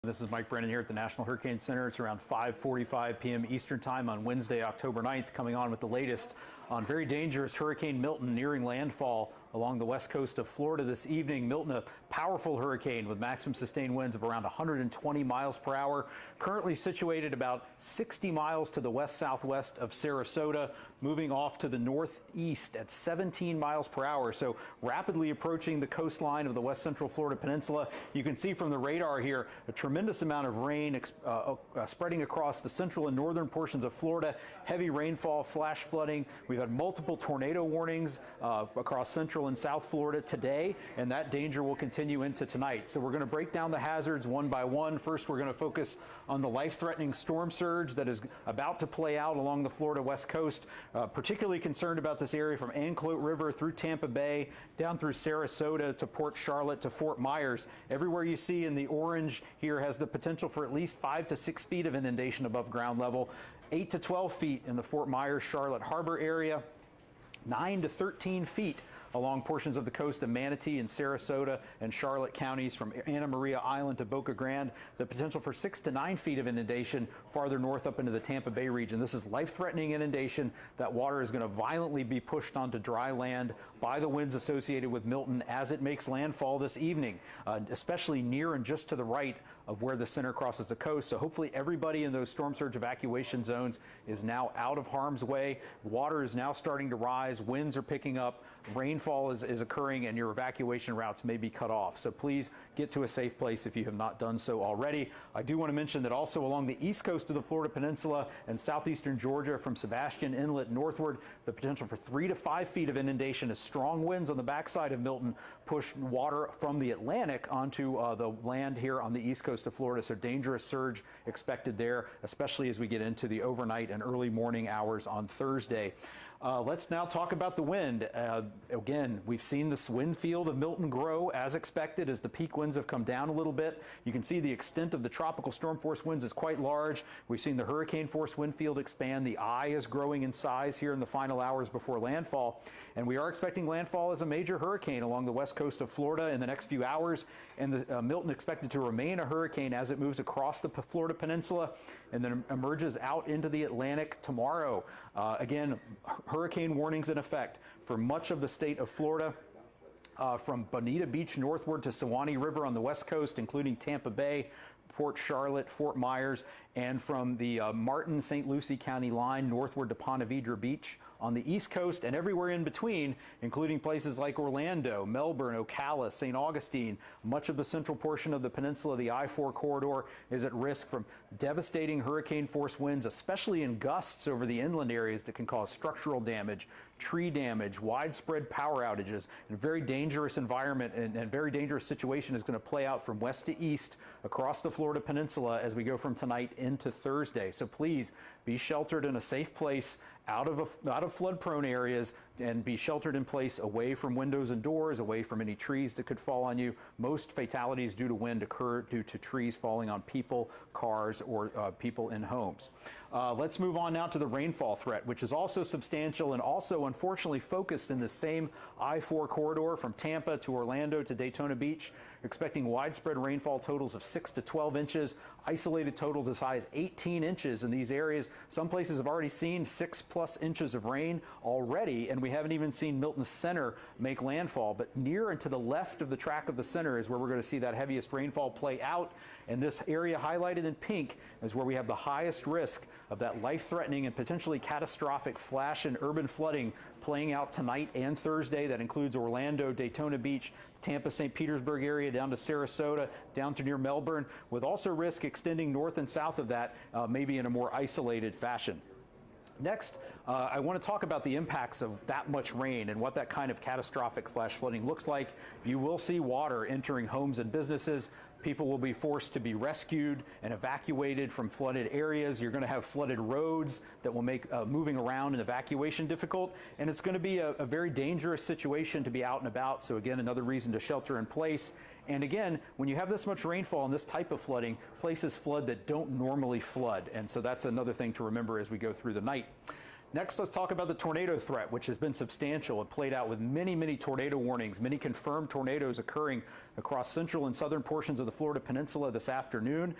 This is Mike Brennan here at the National Hurricane Center. It's around 5:45 p.m. Eastern Time on Wednesday, October 9th, coming on with the latest on very dangerous Hurricane Milton nearing landfall along the west coast of Florida this evening. Milton, a powerful hurricane with maximum sustained winds of around 120 miles per hour, currently situated about 60 miles to the west-southwest of Sarasota, moving off to the northeast at 17 miles per hour, so rapidly approaching the coastline of the west central Florida peninsula. You can see from the radar here a tremendous amount of rain spreading across the central and northern portions of Florida. Heavy rainfall, flash flooding. We've had multiple tornado warnings across central and south Florida today, and that danger will continue into tonight. So we're going to break down the hazards one by one. First, we're going to focus on the life-threatening storm surge that is about to play out along the Florida west coast. Particularly concerned about this area from Anclote River through Tampa Bay, down through Sarasota to Port Charlotte to Fort Myers. Everywhere you see in the orange here has the potential for at least 5 to 6 feet of inundation above ground level, 8 to 12 feet in the Fort Myers, Charlotte Harbor area, 9 to 13 feet along portions of the coast of Manatee and Sarasota and Charlotte counties from Anna Maria Island to Boca Grande. The potential for 6 to 9 feet of inundation farther north up into the Tampa Bay region. This is life-threatening inundation. That water is going to violently be pushed onto dry land by the winds associated with Milton as it makes landfall this evening, especially near and just to the right of where the center crosses the coast. So hopefully everybody in those storm surge evacuation zones is now out of harm's way. Water is now starting to rise. Winds are picking up. Rainfall is occurring, and your evacuation routes may be cut off. So please get to a safe place if you have not done so already. I do want to mention that also along the east coast of the Florida Peninsula and southeastern Georgia from Sebastian Inlet northward, the potential for 3 to 5 feet of inundation as strong winds on the backside of Milton push water from the Atlantic onto the land here on the east coast of Florida. So dangerous surge expected there, especially as we get into the overnight and early morning hours on Thursday. Let's now talk about the wind. Again, we've seen this wind field of Milton grow as expected as the peak winds have come down a little bit. You can see the extent of the tropical storm force winds is quite large. We've seen the hurricane force wind field expand. The eye is growing in size here in the final hours before landfall. And we are expecting landfall as a major hurricane along the west coast of Florida in the next few hours. And the Milton expected to remain a hurricane as it moves across the Florida Peninsula and then emerges out into the Atlantic tomorrow. Again, hurricane warnings in effect for much of the state of Florida, from Bonita Beach northward to Suwannee River on the west coast, including Tampa Bay, Port Charlotte, Fort Myers, and from the Martin-St. Lucie County line northward to Ponte Vedra Beach on the east coast and everywhere in between, including places like Orlando, Melbourne, Ocala, St. Augustine. Much of the central portion of the peninsula, the I-4 corridor, is at risk from devastating hurricane force winds, especially in gusts over the inland areas that can cause structural damage, tree damage, widespread power outages, and a very dangerous environment and very dangerous situation is going to play out from west to east across the Florida Peninsula as we go from tonight into Thursday. So please be sheltered in a safe place out of flood-prone areas, and be sheltered in place away from windows and doors, away from any trees that could fall on you. Most fatalities due to wind occur due to trees falling on people, cars, or people in homes. Let's move on now to the rainfall threat, which is also substantial and also unfortunately focused in the same I-4 corridor from Tampa to Orlando to Daytona Beach. Expecting widespread rainfall totals of 6 to 12 inches, isolated totals as high as 18 inches in these areas. Some places have already seen 6+ inches of rain already, and we haven't even seen Milton's center make landfall. But near and to the left of the track of the center is where we're going to see that heaviest rainfall play out. And this area highlighted in pink is where we have the highest risk of that life-threatening and potentially catastrophic flash and urban flooding playing out tonight and Thursday. That includes Orlando, Daytona Beach, Tampa, St. Petersburg area, down to Sarasota, down to near Melbourne, with also risk extending north and south of that, maybe in a more isolated fashion. Next, I want to talk about the impacts of that much rain and what that kind of catastrophic flash flooding looks like. You will see water entering homes and businesses. People will be forced to be rescued and evacuated from flooded areas. You're going to have flooded roads that will make moving around and evacuation difficult. And it's going to be a very dangerous situation to be out and about. So again, another reason to shelter in place. And again, when you have this much rainfall and this type of flooding, places flood that don't normally flood. And so that's another thing to remember as we go through the night. Next, let's talk about the tornado threat, which has been substantial. It played out with many tornado warnings, many confirmed tornadoes occurring across central and southern portions of the Florida Peninsula this afternoon.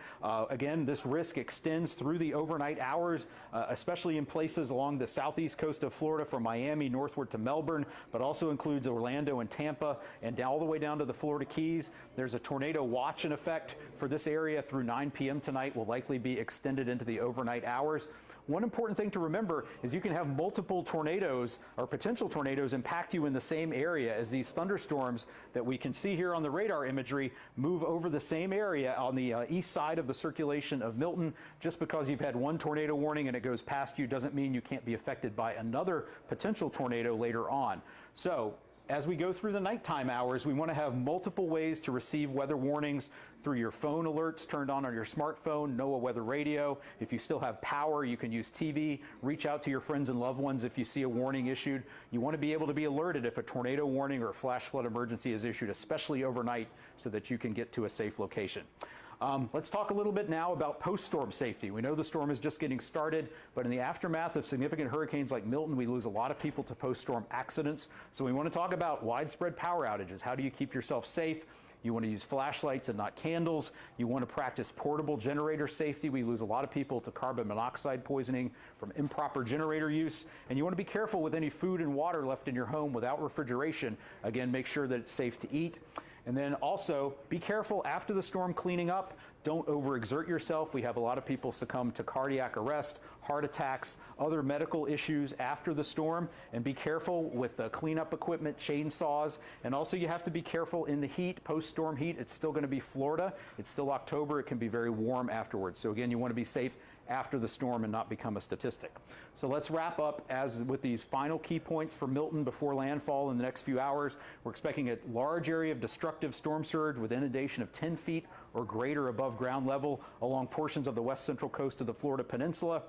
Again, this risk extends through the overnight hours, especially in places along the southeast coast of Florida from Miami northward to Melbourne, but also includes Orlando and Tampa and all the way down to the Florida Keys. There's a tornado watch in effect for this area through 9 p.m. tonight, will likely be extended into the overnight hours. One important thing to remember is you can have multiple tornadoes or potential tornadoes impact you in the same area as these thunderstorms that we can see here on the radar imagery move over the same area on the east side of the circulation of Milton. Just because you've had one tornado warning and it goes past you doesn't mean you can't be affected by another potential tornado later on. So as we go through the nighttime hours, we want to have multiple ways to receive weather warnings through your phone alerts turned on your smartphone, NOAA weather radio. If you still have power, you can use TV. Reach out to your friends and loved ones if you see a warning issued. You want to be able to be alerted if a tornado warning or a flash flood emergency is issued, especially overnight, so that you can get to a safe location. Let's talk a little bit now about post-storm safety. We know the storm is just getting started, but in the aftermath of significant hurricanes like Milton, we lose a lot of people to post-storm accidents. So we want to talk about widespread power outages. How do you keep yourself safe? You want to use flashlights and not candles. You want to practice portable generator safety. We lose a lot of people to carbon monoxide poisoning from improper generator use. And you want to be careful with any food and water left in your home without refrigeration. Again, make sure that it's safe to eat. And then also be careful after the storm cleaning up. Don't overexert yourself. We have a lot of people succumb to cardiac arrest, heart attacks, other medical issues after the storm. And be careful with the cleanup equipment, chainsaws. And also you have to be careful in the heat, post-storm heat. It's still going to be Florida. It's still October. It can be very warm afterwards. So again, you want to be safe after the storm and not become a statistic. So let's wrap up as with these final key points for Milton before landfall in the next few hours. We're expecting a large area of destructive storm surge with inundation of 10 feet or greater above ground level along portions of the west central coast of the Florida Peninsula,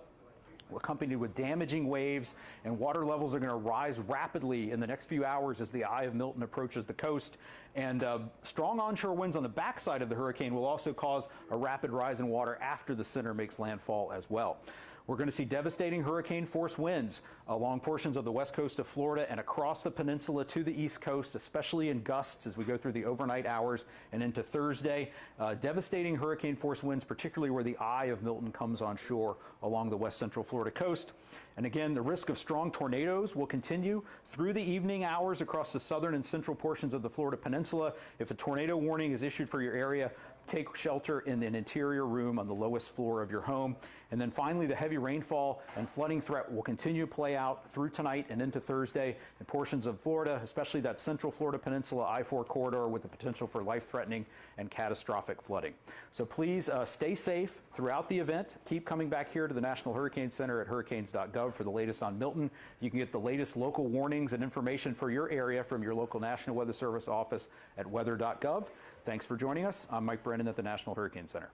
accompanied with damaging waves, and water levels are going to rise rapidly in the next few hours as the eye of Milton approaches the coast. And strong onshore winds on the backside of the hurricane will also cause a rapid rise in water after the center makes landfall as well. We're going to see devastating hurricane force winds along portions of the west coast of Florida and across the peninsula to the east coast, especially in gusts as we go through the overnight hours and into Thursday. Devastating hurricane force winds, particularly where the eye of Milton comes on shore along the west central Florida coast. And again, the risk of strong tornadoes will continue through the evening hours across the southern and central portions of the Florida Peninsula. If a tornado warning is issued for your area, take shelter in an interior room on the lowest floor of your home. And then finally, the heavy rainfall and flooding threat will continue to play out through tonight and into Thursday in portions of Florida, especially that central Florida Peninsula I-4 corridor with the potential for life-threatening and catastrophic flooding. So please stay safe throughout the event. Keep coming back here to the National Hurricane Center at hurricanes.gov for the latest on Milton. You can get the latest local warnings and information for your area from your local National Weather Service office at weather.gov. Thanks for joining us. I'm Mike Brennan at the National Hurricane Center.